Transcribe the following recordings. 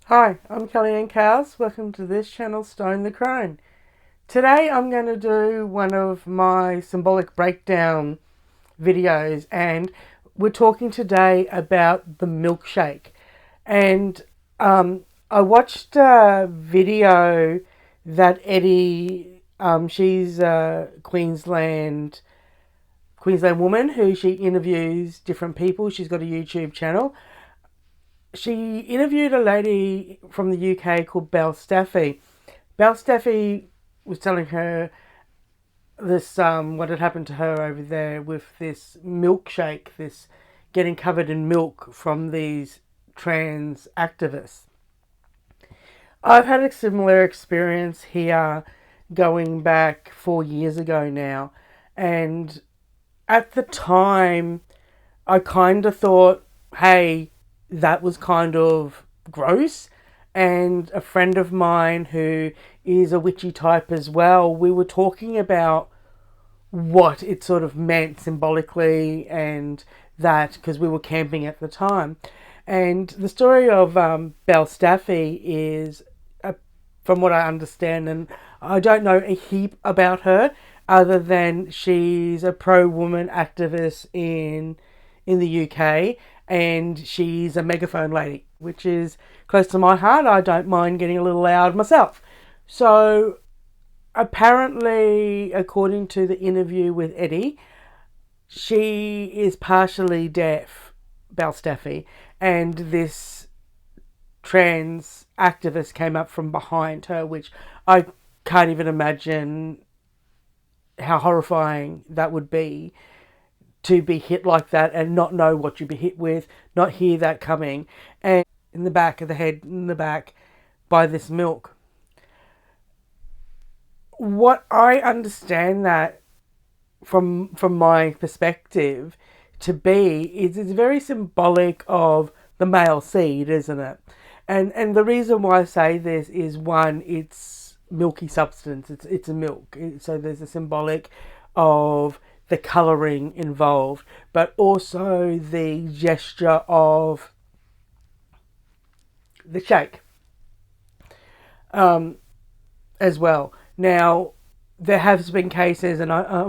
Hi, I'm Kellyanne Cowes. Welcome to this channel, Stone the Crone. Today I'm going to do one of my symbolic breakdown videos, and we're talking today about the milkshake. And I watched a video that Eddie, she's a Queensland woman who she interviews different people. She's got a YouTube channel. She interviewed a lady from the UK called Belle Staffy. Belle Staffy was telling her this what had happened to her over there with this milkshake, this getting covered in milk from these trans activists. I've had a similar experience here going back 4 years ago now, and at the time I kind of thought, hey, that was kind of gross. And a friend of mine who is a witchy type as well, we were talking about what it sort of meant symbolically, and that because we were camping at the time. And the story of Belle Staffy is, from what I understand, and I don't know a heap about her other than she's a pro woman activist in the UK, and she's a megaphone lady, which is close to my heart. I don't mind getting a little loud myself. So apparently, according to the interview with Eddie, she is partially deaf, Belle Staffy, and this trans activist came up from behind her, which I can't even imagine how horrifying that would be, to be hit like that and not know what you'd be hit with, not hear that coming, and in the back of the head, in the back, by this milk. What I understand that from my perspective to be is it's very symbolic of the male seed, isn't it? And the reason why I say this is, one, it's milky substance. It's a milk, so there's a symbolic of the colouring involved, but also the gesture of the shake as well. Now, there has been cases, and I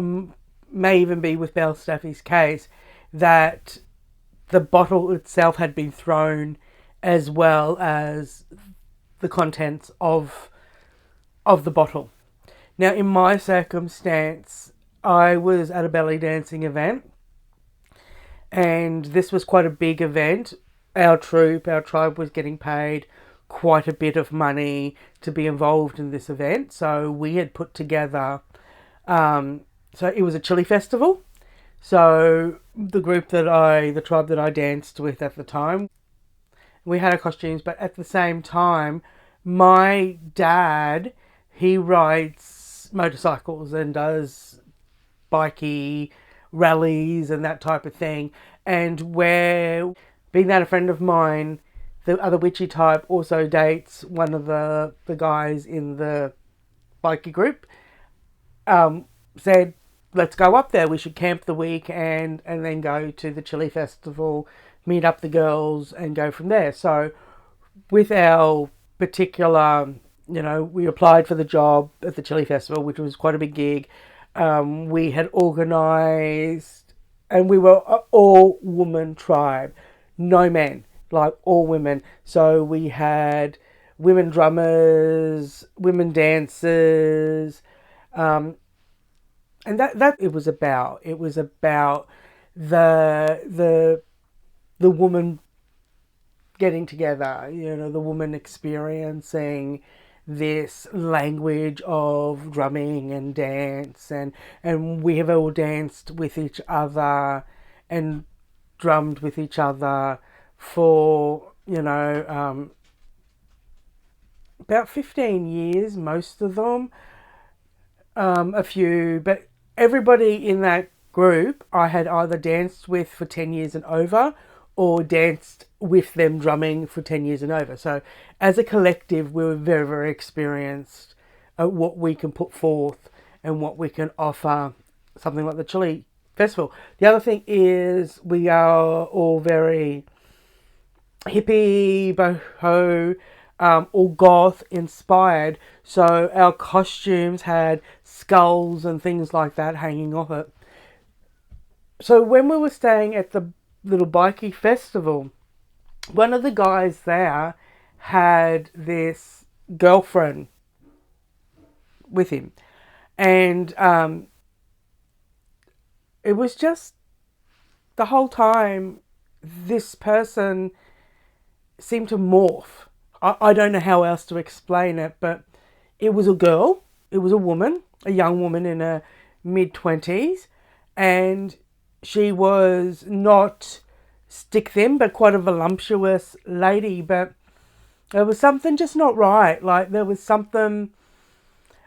may even be with Belle Staffy's case, that the bottle itself had been thrown as well as the contents of the bottle. Now, in my circumstance, I was at a belly dancing event, and this was quite a big event. Our tribe was getting paid quite a bit of money to be involved in this event. So we had put together, so it was a chili festival. So the tribe that I danced with at the time, we had our costumes, but at the same time, my dad, he rides motorcycles and does bikey rallies and that type of thing. And where, being that a friend of mine, the other witchy type, also dates one of the guys in the bikie group, said, let's go up there. We should camp the week and then go to the chili festival, meet up the girls, and go from there. So with our particular, we applied for the job at the chili festival, which was quite a big gig. We had organised, and we were an all woman tribe, no men, like all women. So we had women drummers, women dancers, and that it was about. It was about the woman getting together, the woman experiencing this language of drumming and dance, and we have all danced with each other and drummed with each other for about 15 years, most of them, a few, but everybody in that group I had either danced with for 10 years and over, or danced with them drumming for 10 years and over. So as a collective, we were very, very experienced at what we can put forth and what we can offer something like the Chili Festival. The other thing is we are all very hippie, boho, all goth inspired. So our costumes had skulls and things like that hanging off it. So when we were staying at the little bikie festival, one of the guys there had this girlfriend with him. And it was just the whole time this person seemed to morph. I don't know how else to explain it, but it was a girl, it was a woman, a young woman in her mid-20s, and she was not stick thin, but quite a voluptuous lady, but there was something just not right. Like, there was something,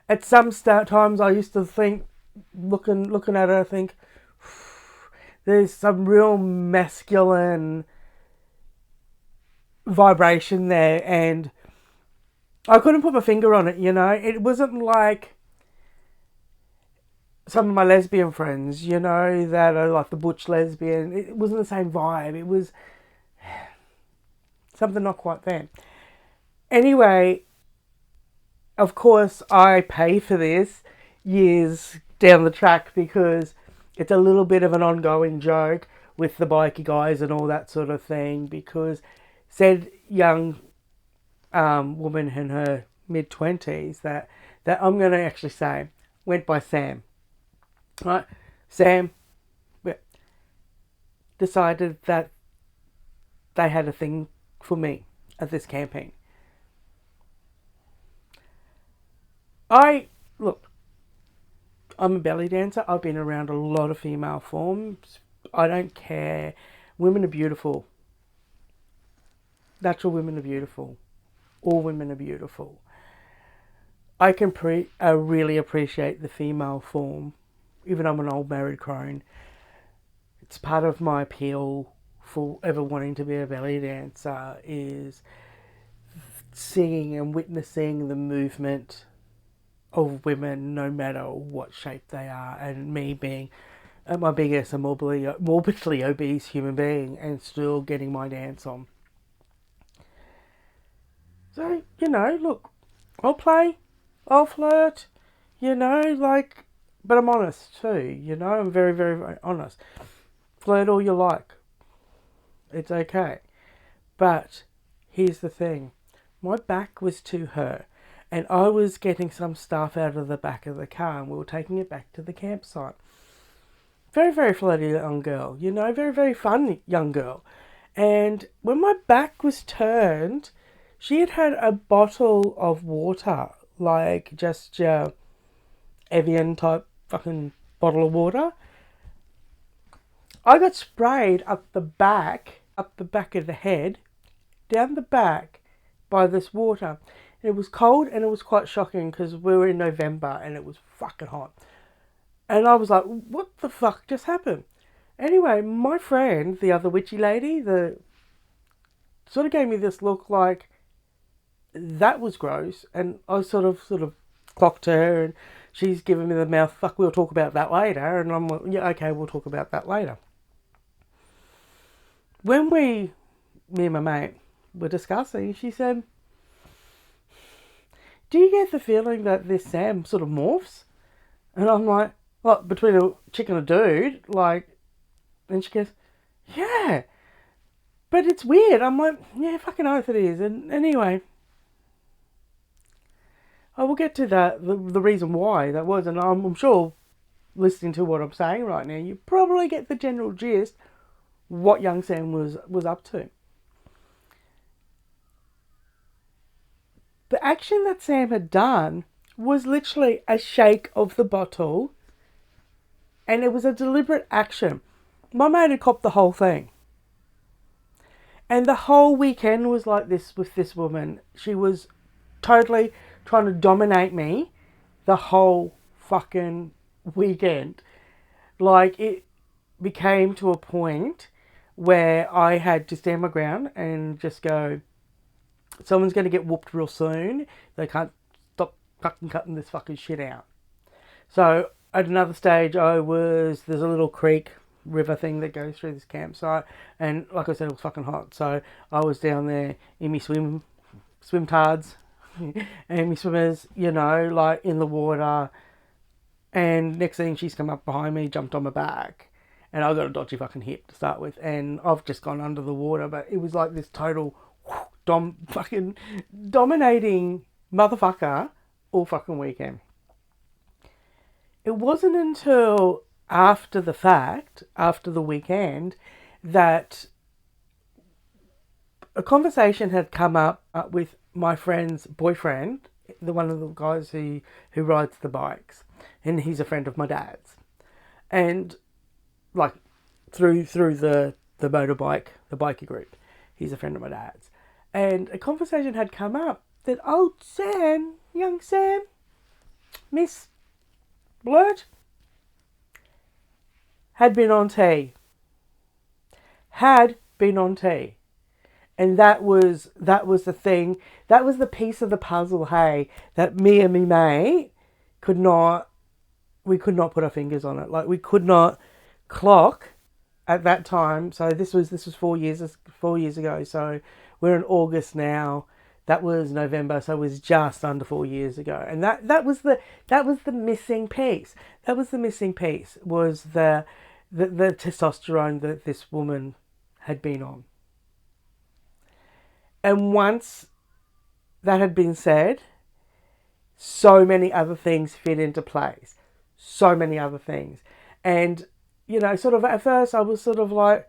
at some times I used to think, looking at her, I think, there's some real masculine vibration there, and I couldn't put my finger on it, you know. It wasn't like some of my lesbian friends, you know, that are like the butch lesbian. It wasn't the same vibe. It was something not quite there. Anyway, of course, I pay for this years down the track because it's a little bit of an ongoing joke with the bikie guys and all that sort of thing, because said young woman in her mid-20s that I'm going to actually say went by Sam. Right? Sam decided that they had a thing for me at this camping. Look, I'm a belly dancer. I've been around a lot of female forms. I don't care. Women are beautiful. Natural women are beautiful. All women are beautiful. I can really appreciate the female form. Even I'm an old married crone. It's part of my appeal for ever wanting to be a belly dancer is seeing and witnessing the movement of women, no matter what shape they are, and me being at my biggest a morbidly obese human being and still getting my dance on. So, you know, look, I'll play, I'll flirt, you know, like, but I'm honest too, you know, I'm very, very, very honest. Flirt all you like. It's okay. But here's the thing. My back was to her, and I was getting some stuff out of the back of the car, and we were taking it back to the campsite. Very, very flirty young girl, you know, very, very fun young girl. And when my back was turned, she had had a bottle of water, like just your Evian type fucking bottle of water. I got sprayed up the back of the head, down the back by this water. It was cold and it was quite shocking because we were in November and it was fucking hot. And I was like, what the fuck just happened? Anyway, my friend, the other witchy lady, sort of gave me this look like that was gross. And I sort of clocked her and she's giving me the mouth, fuck, we'll talk about that later. And I'm like, yeah, okay, we'll talk about that later. When me and my mate were discussing, she said, do you get the feeling that this Sam sort of morphs? And I'm like, what, between a chick and a dude? Like, and she goes, yeah, but it's weird. I'm like, yeah, fucking oath it is. And anyway, I will get to that, the reason why that was. And I'm sure, listening to what I'm saying right now, you probably get the general gist what young Sam was up to. The action that Sam had done was literally a shake of the bottle, and it was a deliberate action. My mate had copped the whole thing. And the whole weekend was like this with this woman. She was totally trying to dominate me the whole fucking weekend. Like, it became to a point where I had to stand my ground and just go, someone's going to get whooped real soon. They can't stop fucking cutting this fucking shit out. So at another stage, there's a little creek, river thing that goes through this campsite. And like I said, it was fucking hot. So I was down there in my swim tards, and swimmers, you know, like in the water. And next thing, she's come up behind me, jumped on my back, and I got a dodgy fucking hip to start with, and I've just gone under the water. But it was like this total fucking dominating motherfucker all fucking weekend. It wasn't until after the fact, after the weekend, that a conversation had come up with my friend's boyfriend, the one of the guys who rides the bikes, and he's a friend of my dad's, and like through the motorbike, the biker group, he's a friend of my dad's, and a conversation had come up that old Sam, young Sam, Miss Blurt, had been on tea. Had been on tea. And that was the thing. That was the piece of the puzzle, hey, that me and me mate could not put our fingers on it. Like, we could not clock at that time. So this was 4 years ago. So we're in August now. That was November, so it was just under 4 years ago. And that was the missing piece. That was the missing piece, was the testosterone that this woman had been on. And once that had been said, so many other things fit into place. So many other things. And, you know, sort of at first I was sort of like,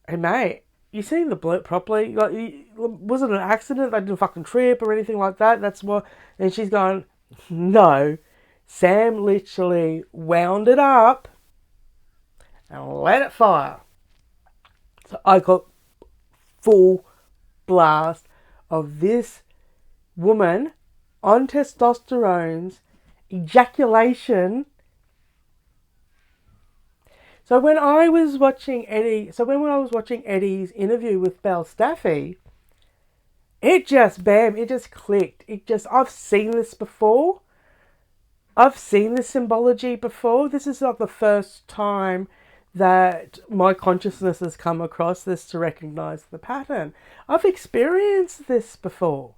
hey mate, you seen the blurt properly? Like, was it an accident? They didn't fucking trip or anything like that? That's what... And she's going, no, Sam literally wound it up and let it fire. So I got full blast of this woman on testosterone's ejaculation. So when I was watching Eddie's interview with Belle Staffy, it just clicked. I've seen this before. I've seen this symbology before. This is not the first time that my consciousness has come across this to recognize the pattern. I've experienced this before.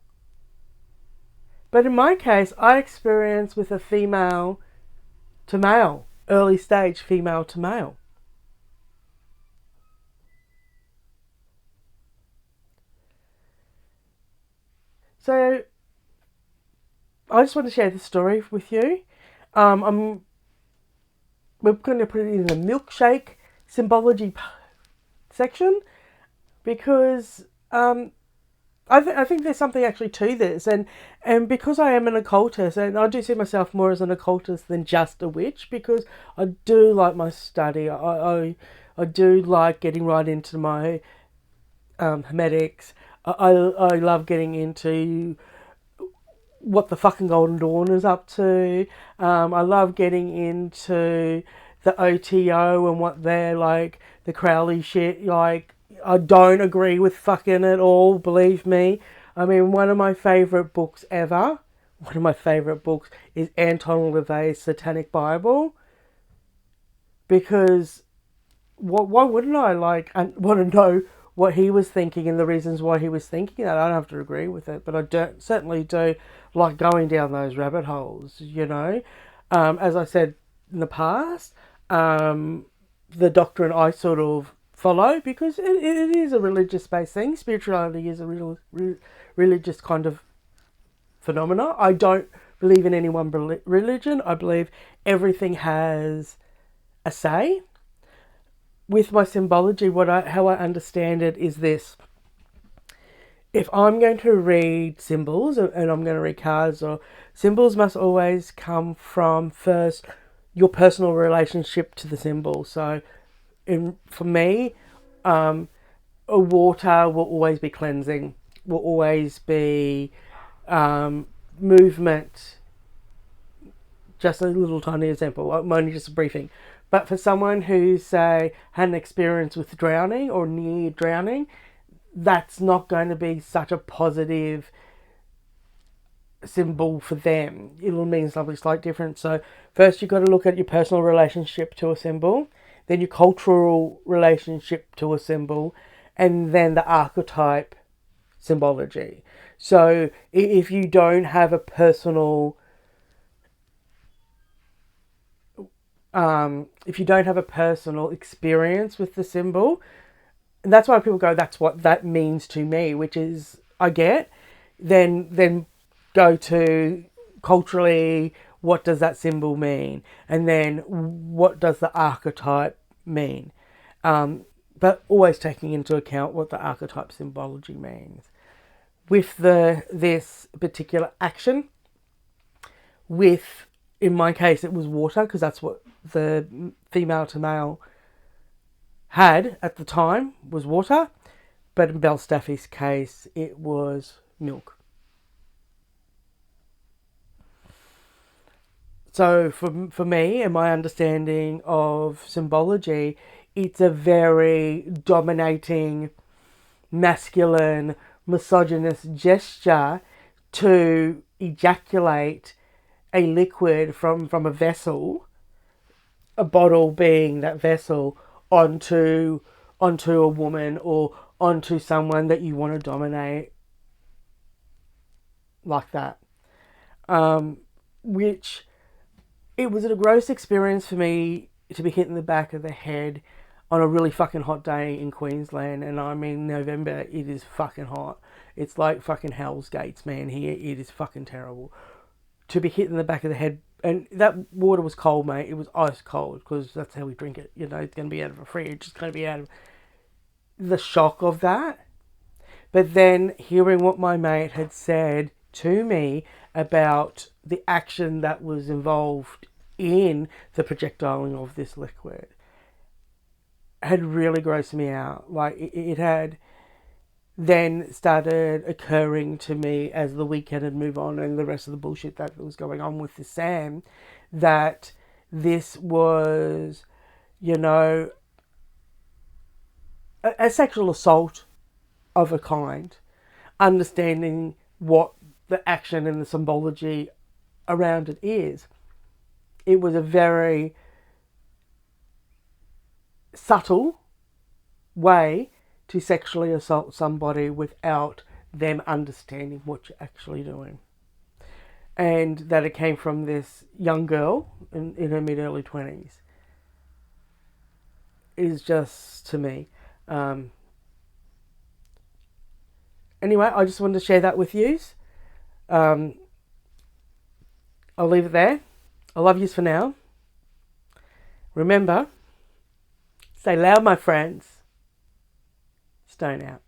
But in my case, I experienced with a female to male, early stage female to male. So I just want to share this story with you. We're going to put it in the milkshake symbology section, because I think there's something actually to this, and because I am an occultist, and I do see myself more as an occultist than just a witch, because I do like my study. I do like getting right into my hermetics. I love getting into what the fucking Golden Dawn is up to. I love getting into the OTO and what they're like, the Crowley shit. Like, I don't agree with fucking it all, believe me. I mean, one of my favourite books ever, is Anton LaVey's Satanic Bible. Because why wouldn't I want to know what he was thinking and the reasons why he was thinking that? I don't have to agree with it, but I certainly do like going down those rabbit holes, you know. As I said in the past, the doctrine I sort of follow, because it is a religious-based thing. Spirituality is a religious kind of phenomena. I don't believe in any one religion. I believe everything has a say. With my symbology, how I understand it is this. If I'm going to read symbols and I'm going to read cards, or symbols must always come from first your personal relationship to the symbol. So for me, a water will always be cleansing, will always be movement. Just a little tiny example, only just a briefing. But for someone who, say, had an experience with drowning or near drowning, that's not going to be such a positive symbol for them. It'll mean something slightly different. So first you've got to look at your personal relationship to a symbol, then your cultural relationship to a symbol, and then the archetype symbology. So if you don't have a personal experience with the symbol, and that's why people go, that's what that means to me, which is, I get, then go to culturally, what does that symbol mean? And then what does the archetype mean? But always taking into account what the archetype symbology means. With this particular action, with, in my case, it was water, because that's what the female to male had at the time, was water. But in Belstaffy's case, it was milk. So for me and my understanding of symbology, it's a very dominating, masculine, misogynist gesture to ejaculate a liquid from a vessel, a bottle being that vessel, onto a woman or onto someone that you want to dominate like that. Which, it was a gross experience for me to be hit in the back of the head on a really fucking hot day in Queensland. And I mean, November, it is fucking hot. It's like fucking Hell's Gates, man. Here, it is fucking terrible. To be hit in the back of the head, and that water was cold, mate. It was ice cold, because that's how we drink it. You know, it's going to be out of a fridge. It's going to be out of the shock of that. But then hearing what my mate had said to me about the action that was involved in the projectiling of this liquid had really grossed me out. Like, it had then started occurring to me as the weekend had moved on and the rest of the bullshit that was going on with the Sam, that this was, you know, a sexual assault of a kind, understanding what the action and the symbology around it is. It was a very subtle way to sexually assault somebody without them understanding what you're actually doing. And that it came from this young girl in her mid-early 20s is just, to me. Anyway, I just wanted to share that with you. I'll leave it there. I love yous for now. Remember, stay loud, my friends. Stone out.